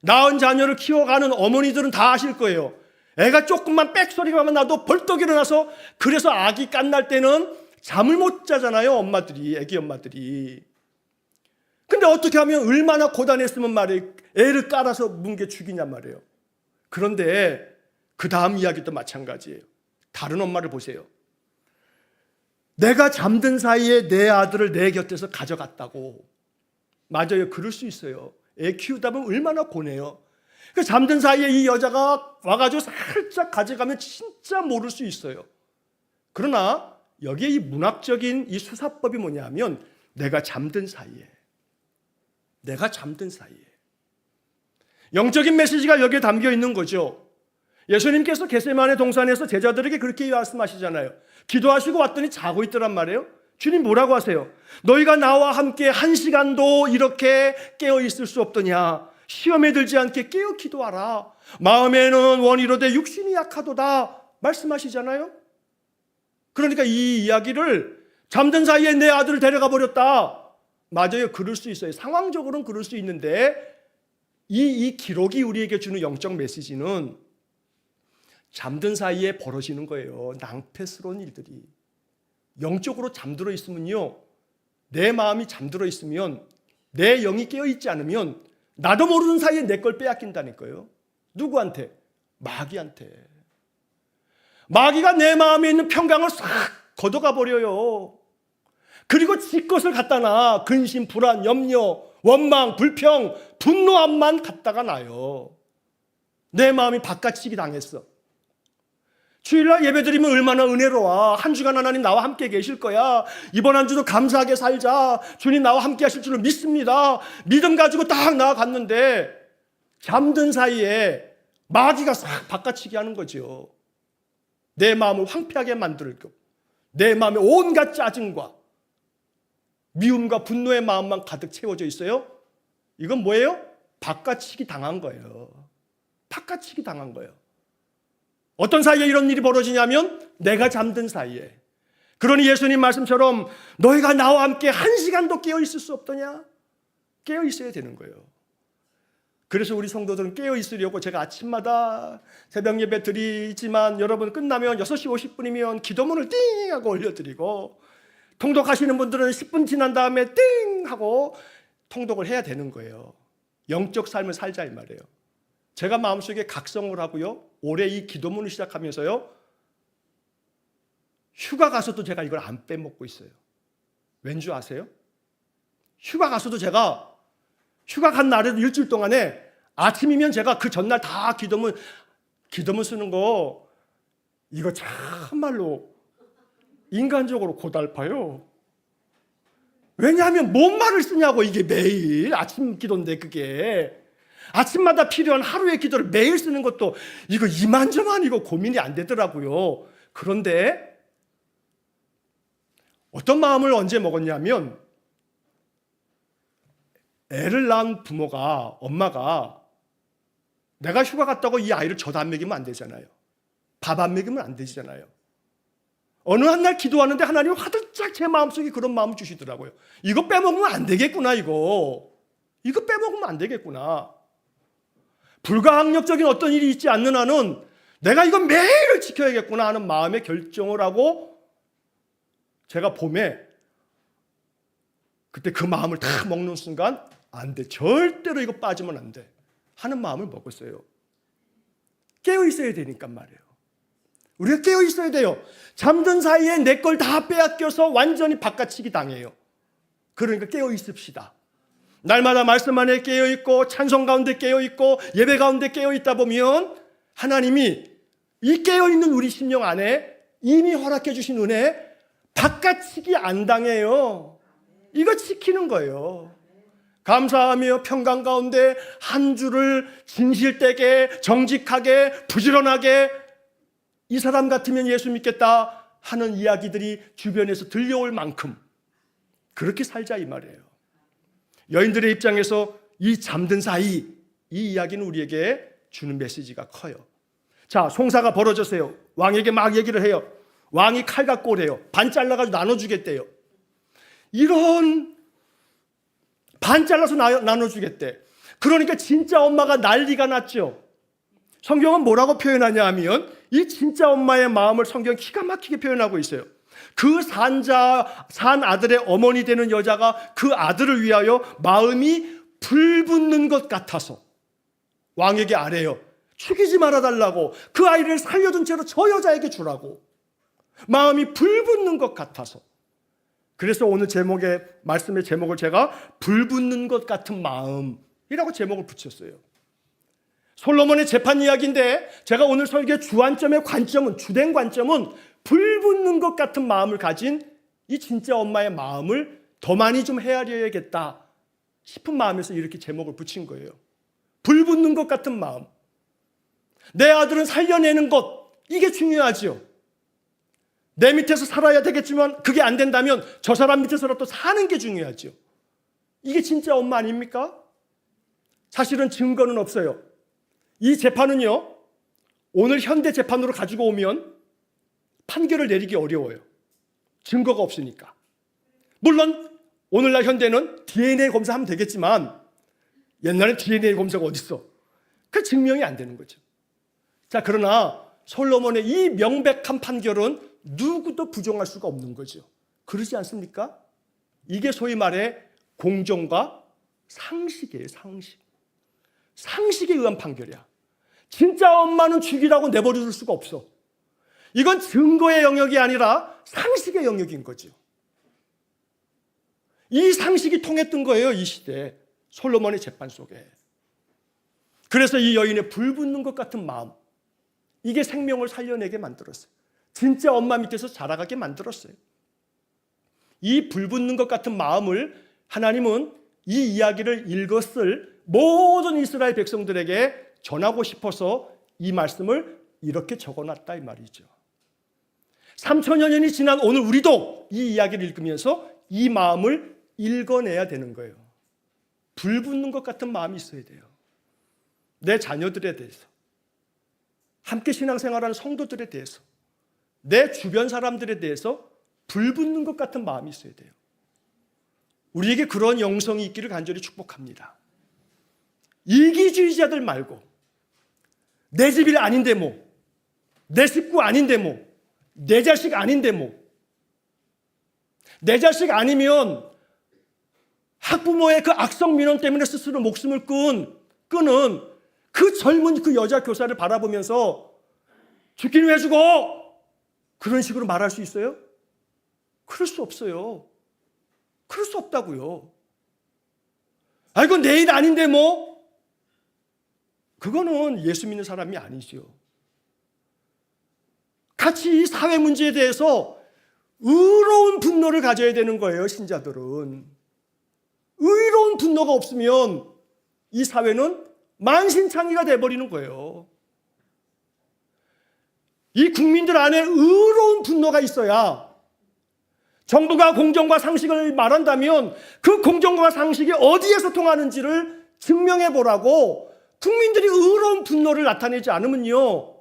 낳은 자녀를 키워가는 어머니들은 다 아실 거예요. 애가 조금만 빽소리가 나도 벌떡 일어나서, 그래서 아기 깐날 때는 잠을 못 자잖아요, 엄마들이, 애기 엄마들이. 근데 어떻게 하면 얼마나 고단했으면 말이에요. 애를 깔아서 뭉개 죽이냔 말이에요. 그런데 그 다음 이야기도 마찬가지예요. 다른 엄마를 보세요. 내가 잠든 사이에 내 아들을 내 곁에서 가져갔다고. 맞아요, 그럴 수 있어요. 애 키우다 보면 얼마나 고뇌요. 그 잠든 사이에 이 여자가 와가지고 살짝 가져가면 진짜 모를 수 있어요. 그러나 여기에 이 문학적인 이 수사법이 뭐냐면, 내가 잠든 사이에, 영적인 메시지가 여기에 담겨 있는 거죠. 예수님께서 겟세마네 동산에서 제자들에게 그렇게 말씀하시잖아요. 기도하시고 왔더니 자고 있더란 말이에요. 주님 뭐라고 하세요? 너희가 나와 함께 1시간도 이렇게 깨어 있을 수 없더냐. 시험에 들지 않게 깨어 기도하라. 마음에는 원이로되 육신이 약하도다 말씀하시잖아요. 그러니까 이 이야기를 잠든 사이에 내 아들을 데려가 버렸다. 맞아요, 그럴 수 있어요. 상황적으로는 그럴 수 있는데 이 기록이 우리에게 주는 영적 메시지는 잠든 사이에 벌어지는 거예요. 낭패스러운 일들이. 영적으로 잠들어 있으면요, 내 마음이 잠들어 있으면, 내 영이 깨어 있지 않으면 나도 모르는 사이에 내 걸 빼앗긴다니까요. 누구한테? 마귀한테. 마귀가 내 마음에 있는 평강을 싹 걷어가 버려요. 그리고 지 것을 갖다 놔. 근심, 불안, 염려, 원망, 불평, 분노함만 갖다가 놔요. 내 마음이 바깥치기 당했어. 주일날 예배드리면 얼마나 은혜로워. 한 주간 하나님 나와 함께 계실 거야. 이번 한 주도 감사하게 살자. 주님 나와 함께 하실 줄을 믿습니다. 믿음 가지고 딱 나아갔는데 잠든 사이에 마귀가 싹 바깥치기 하는 거죠. 내 마음을 황폐하게 만들고 내 마음에 온갖 짜증과 미움과 분노의 마음만 가득 채워져 있어요. 이건 뭐예요? 바깥치기 당한 거예요. 바깥치기 당한 거예요. 어떤 사이에 이런 일이 벌어지냐면 내가 잠든 사이에. 그러니 예수님 말씀처럼 너희가 나와 함께 한 시간도 깨어 있을 수 없더냐? 깨어 있어야 되는 거예요. 그래서 우리 성도들은 깨어 있으려고 제가 아침마다 새벽 예배 드리지만 여러분 끝나면 6시 50분이면 기도문을 띵 하고 올려드리고 통독하시는 분들은 10분 지난 다음에 띵 하고 통독을 해야 되는 거예요. 영적 삶을 살자 이 말이에요. 제가 마음속에 각성을 하고요. 올해 이 기도문을 시작하면서요. 휴가 가서도 제가 이걸 안 빼먹고 있어요. 왠지 아세요? 휴가 가서도 제가 휴가 간 날에도 일주일 동안에 아침이면 제가 그 전날 다 기도문 쓰는 거 이거 참말로 인간적으로 고달파요. 왜냐하면 뭔 말을 쓰냐고. 이게 매일 아침 기도인데 그게 아침마다 필요한 하루의 기도를 매일 쓰는 것도 이거 이만저만 이거 고민이 안 되더라고요. 그런데 어떤 마음을 언제 먹었냐면 애를 낳은 부모가 엄마가 내가 휴가 갔다고 이 아이를 젖 안 먹이면 안 되잖아요. 밥 안 먹이면 안 되잖아요. 어느 한 날 기도하는데 하나님이 화들짝 제 마음속에 그런 마음을 주시더라고요. 이거 빼먹으면 안 되겠구나. 이거 빼먹으면 안 되겠구나. 불가항력적인 어떤 일이 있지 않는 한은 내가 이거 매일을 지켜야겠구나 하는 마음의 결정을 하고 제가 봄에 그때 그 마음을 다 먹는 순간 안 돼. 절대로 이거 빠지면 안 돼. 하는 마음을 먹었어요. 깨어 있어야 되니까 말이에요. 우리가 깨어 있어야 돼요. 잠든 사이에 내 걸 다 빼앗겨서 완전히 바깥치기 당해요. 그러니까 깨어 있읍시다. 날마다 말씀 안에 깨어 있고 찬송 가운데 깨어 있고 예배 가운데 깨어 있다 보면 하나님이 이 깨어 있는 우리 심령 안에 이미 허락해 주신 은혜 바깥치기 안 당해요. 이거 지키는 거예요. 감사하며 평강 가운데 한 주를 진실되게 정직하게 부지런하게 이 사람 같으면 예수 믿겠다 하는 이야기들이 주변에서 들려올 만큼 그렇게 살자 이 말이에요. 여인들의 입장에서 이 잠든 사이 이 이야기는 우리에게 주는 메시지가 커요. 자, 송사가 벌어졌어요. 왕에게 막 얘기를 해요. 왕이 칼 갖고 오래요. 반 잘라가지고 나눠주겠대요. 이런 반 잘라서 나눠주겠대. 그러니까 진짜 엄마가 난리가 났죠. 성경은 뭐라고 표현하냐 하면 이 진짜 엄마의 마음을 성경은 기가 막히게 표현하고 있어요. 그 산 아들의 어머니 되는 여자가 그 아들을 위하여 마음이 불붙는 것 같아서 왕에게 아뢰요. 죽이지 말아달라고. 그 아이를 살려둔 채로 저 여자에게 주라고. 마음이 불붙는 것 같아서. 그래서 오늘 말씀의 제목을 제가 불붙는 것 같은 마음이라고 제목을 붙였어요. 솔로몬의 재판 이야기인데 제가 오늘 설교의 주된 관점은 불붙는 것 같은 마음을 가진 이 진짜 엄마의 마음을 더 많이 좀 헤아려야겠다 싶은 마음에서 이렇게 제목을 붙인 거예요. 불붙는 것 같은 마음. 내 아들은 살려내는 것, 이게 중요하죠. 내 밑에서 살아야 되겠지만 그게 안 된다면 저 사람 밑에서라도 사는 게 중요하죠. 이게 진짜 엄마 아닙니까? 사실은 증거는 없어요. 이 재판은요, 오늘 현대 재판으로 가지고 오면 판결을 내리기 어려워요. 증거가 없으니까. 물론 오늘날 현대는 DNA 검사하면 되겠지만 옛날엔 DNA 검사가 어딨어? 그 증명이 안 되는 거죠. 자, 그러나 솔로몬의 이 명백한 판결은 누구도 부정할 수가 없는 거죠. 그러지 않습니까? 이게 소위 말해 공정과 상식이에요. 상식에 의한 판결이야. 진짜 엄마는 죽이라고 내버려 둘 수가 없어. 이건 증거의 영역이 아니라 상식의 영역인 거죠. 이 상식이 통했던 거예요. 이 시대에. 솔로몬의 재판 속에. 그래서 이 여인의 불붙는 것 같은 마음, 이게 생명을 살려내게 만들었어요. 진짜 엄마 밑에서 자라가게 만들었어요. 이 불붙는 것 같은 마음을 하나님은 이 이야기를 읽었을 모든 이스라엘 백성들에게 전하고 싶어서 이 말씀을 이렇게 적어놨다 이 말이죠. 3000여 년이 지난 오늘 우리도 이 이야기를 읽으면서 이 마음을 읽어내야 되는 거예요. 불붙는 것 같은 마음이 있어야 돼요. 내 자녀들에 대해서, 함께 신앙생활하는 성도들에 대해서, 내 주변 사람들에 대해서 불붙는 것 같은 마음이 있어야 돼요. 우리에게 그런 영성이 있기를 간절히 축복합니다. 이기주의자들 말고, 내 집이 아닌데 뭐, 내 식구 아닌데 뭐, 내 자식 아닌데 뭐, 내 자식 아니면 학부모의 그 악성 민원 때문에 스스로 목숨을 끄는 그 젊은 그 여자 교사를 바라보면서 죽기는 왜 죽어? 그런 식으로 말할 수 있어요? 그럴 수 없어요. 그럴 수 없다고요. 이건 내 일 아닌데 뭐? 그거는 예수 믿는 사람이 아니죠. 같이 이 사회 문제에 대해서 의로운 분노를 가져야 되는 거예요. 신자들은. 의로운 분노가 없으면 이 사회는 만신창이가 돼버리는 거예요. 이 국민들 안에 의로운 분노가 있어야 정부가 공정과 상식을 말한다면 그 공정과 상식이 어디에서 통하는지를 증명해 보라고 국민들이 의로운 분노를 나타내지 않으면요,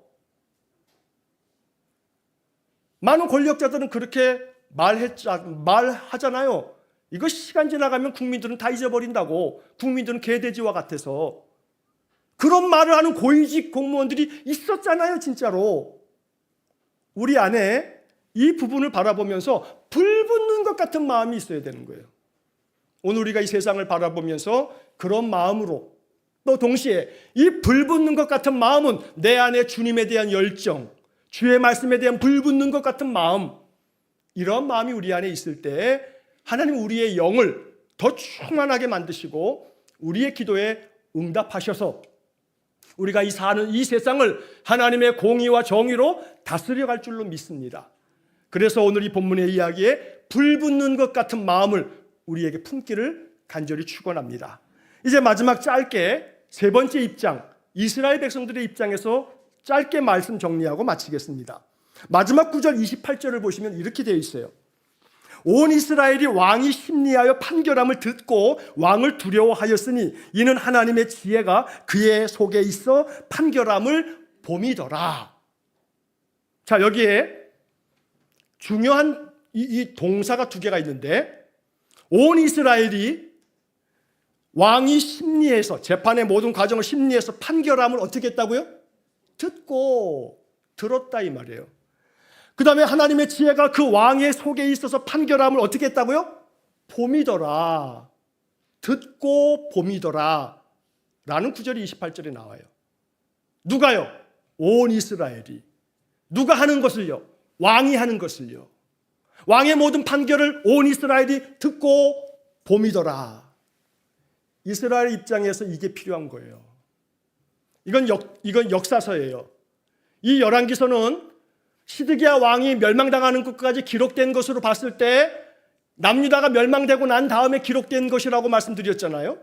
많은 권력자들은 그렇게 말하잖아요. 이거 시간 지나가면 국민들은 다 잊어버린다고. 국민들은 개돼지와 같아서. 그런 말을 하는 고위직 공무원들이 있었잖아요. 진짜로. 우리 안에 이 부분을 바라보면서 불붙는 것 같은 마음이 있어야 되는 거예요. 오늘 우리가 이 세상을 바라보면서 그런 마음으로, 또 동시에 이 불붙는 것 같은 마음은 내 안에 주님에 대한 열정, 주의 말씀에 대한 불붙는 것 같은 마음, 이런 마음이 우리 안에 있을 때 하나님은 우리의 영을 더 충만하게 만드시고 우리의 기도에 응답하셔서 우리가 사는 이 세상을 하나님의 공의와 정의로 다스려갈 줄로 믿습니다. 그래서 오늘 이 본문의 이야기에 불붙는 것 같은 마음을 우리에게 품기를 간절히 축원합니다. 이제 마지막 짧게 세 번째 입장, 이스라엘 백성들의 입장에서 짧게 말씀 정리하고 마치겠습니다. 마지막 9절 28절을 보시면 이렇게 되어 있어요. 온 이스라엘이 왕이 심리하여 판결함을 듣고 왕을 두려워하였으니 이는 하나님의 지혜가 그의 속에 있어 판결함을 봄이더라. 자, 여기에 중요한 이 동사가 두 개가 있는데, 온 이스라엘이 왕이 심리해서, 재판의 모든 과정을 심리해서 판결함을 어떻게 했다고요? 듣고 들었다 이 말이에요. 그 다음에 하나님의 지혜가 그 왕의 속에 있어서 판결함을 어떻게 했다고요? 봄이더라. 듣고 봄이더라. 라는 구절이 28절에 나와요. 누가요? 온 이스라엘이. 누가 하는 것을요? 왕이 하는 것을요. 왕의 모든 판결을 온 이스라엘이 듣고 봄이더라. 이스라엘 입장에서 이게 필요한 거예요. 이건 역사서예요. 이 열왕기서는 시드기야 왕이 멸망당하는 것까지 기록된 것으로 봤을 때 남유다가 멸망되고 난 다음에 기록된 것이라고 말씀드렸잖아요.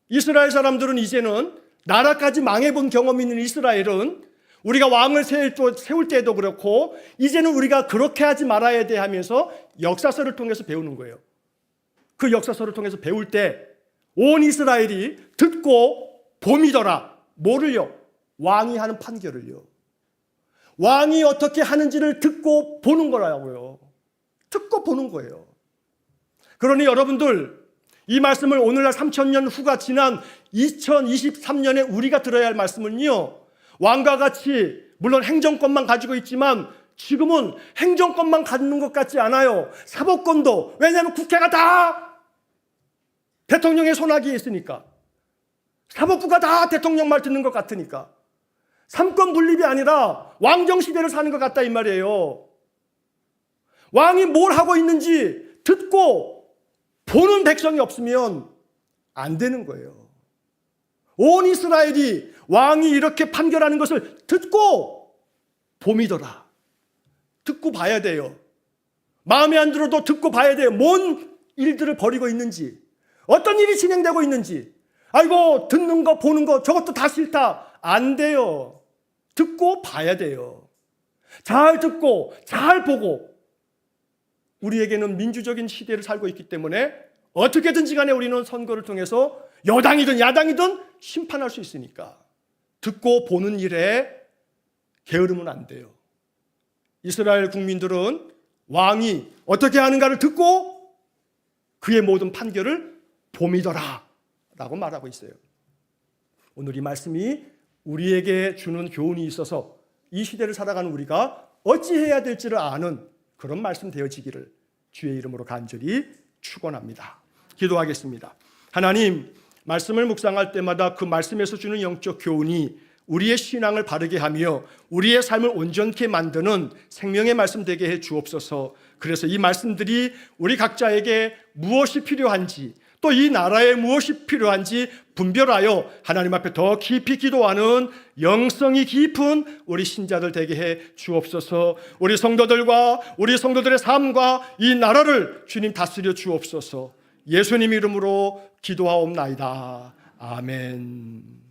이스라엘 사람들은 이제는 나라까지 망해본 경험이 있는 이스라엘은 우리가 왕을 세울 때도 그렇고 이제는 우리가 그렇게 하지 말아야 돼 하면서 역사서를 통해서 배우는 거예요. 그 역사서를 통해서 배울 때 온 이스라엘이 듣고 봄이더라. 뭐를요? 왕이 하는 판결을요. 왕이 어떻게 하는지를 듣고 보는 거라고요. 듣고 보는 거예요. 그러니 여러분들, 이 말씀을 오늘날 3000년 후가 지난 2023년에 우리가 들어야 할 말씀은요, 왕과 같이 물론 행정권만 가지고 있지만 지금은 행정권만 갖는 것 같지 않아요. 사법권도. 왜냐하면 국회가 다 대통령의 손아귀에 있으니까. 사법부가 다 대통령 말 듣는 것 같으니까. 삼권 분립이 아니라 왕정시대를 사는 것 같다 이 말이에요. 왕이 뭘 하고 있는지 듣고 보는 백성이 없으면 안 되는 거예요. 온 이스라엘이 왕이 이렇게 판결하는 것을 듣고 봄이더라. 듣고 봐야 돼요. 마음에 안 들어도 듣고 봐야 돼요. 뭔 일들을 벌이고 있는지, 어떤 일이 진행되고 있는지. 아이고, 듣는 거 보는 거 저것도 다 싫다. 안 돼요. 듣고 봐야 돼요. 잘 듣고 잘 보고. 우리에게는 민주적인 시대를 살고 있기 때문에 어떻게든지 간에 우리는 선거를 통해서 여당이든 야당이든 심판할 수 있으니까 듣고 보는 일에 게으르면 안 돼요. 이스라엘 국민들은 왕이 어떻게 하는가를 듣고 그의 모든 판결을 봄이더라 라고 말하고 있어요. 오늘 이 말씀이 우리에게 주는 교훈이 있어서 이 시대를 살아가는 우리가 어찌해야 될지를 아는 그런 말씀 되어지기를 주의 이름으로 간절히 축원합니다. 기도하겠습니다. 하나님, 말씀을 묵상할 때마다 그 말씀에서 주는 영적 교훈이 우리의 신앙을 바르게 하며 우리의 삶을 온전케 만드는 생명의 말씀 되게 해 주옵소서. 그래서 이 말씀들이 우리 각자에게 무엇이 필요한지, 또 이 나라에 무엇이 필요한지 분별하여 하나님 앞에 더 깊이 기도하는 영성이 깊은 우리 신자들 되게 해 주옵소서. 우리 성도들과 우리 성도들의 삶과 이 나라를 주님 다스려 주옵소서. 예수님 이름으로 기도하옵나이다. 아멘.